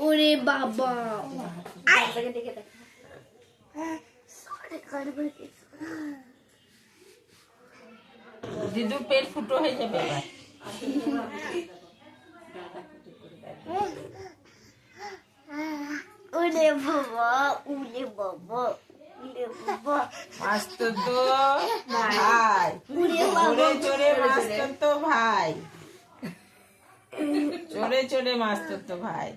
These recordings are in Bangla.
ওরে বাবা দিদু পেট ফুটো হয়ে যাবে এবার। ওরে বাবা উরে বাবা উরে বাবা মাস্টার তো ভাই, চোরে চোরে মাস্টার তো ভাই, চোরে চোরে মাস্টার তো ভাই।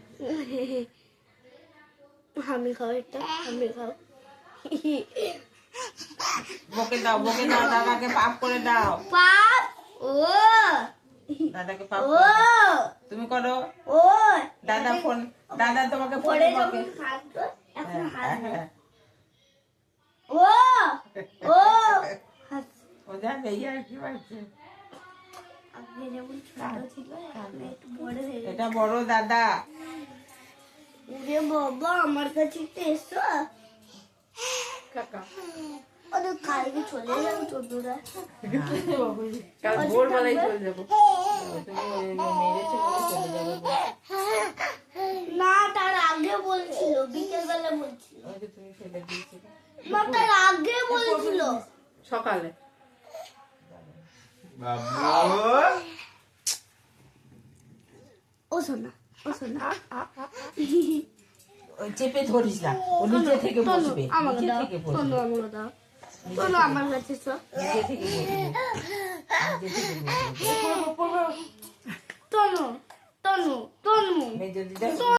আমি খাও এটা, আমি খাও। বকে দাও, বকে দাও, দাদাকে পাপ করে দাও। পাপ ও দাদাকে পাপ ও করে দাও। তুমি করো। ও দাদা ফোন, দাদা তোমাকে ফোন পরে বকে। যখন হাঁটতো এখন হ্যাঁ, হাঁটবে। হ্যাঁ। ও ও ও জানে আর কি বলছে। আগে যেমন ছোট ছিল এখন একটু বড় হয়ে গেছে। এটা বড় দাদা। ওরে বাবা আমার কাছে একটু এসো। কাকা ওদের কালকে চলে যাবো চোদ্দরা। কাল ভোরবেলায় চলে যাবো। তুমি মেরেছো বলে চলে যাবে বলে। না তার আগে বলছিল, বিকেল বেলা বলছিল। ওই যে তুমি ফেলে দিয়েছিলে। না তার আগে বলছিল। সকালে ও শোনা ও শোনা ওই চেপে ধরিস না, ও নিচে থেকে বসবে, আমাকে নিচে দাও থেকে শোনো বসবে, আমাকে দাও শোনো আমার কাছে এসো। নিচে থেকে বসবে, নিচে থেকে বসবে। তনু তনু তনু মেজো দিদা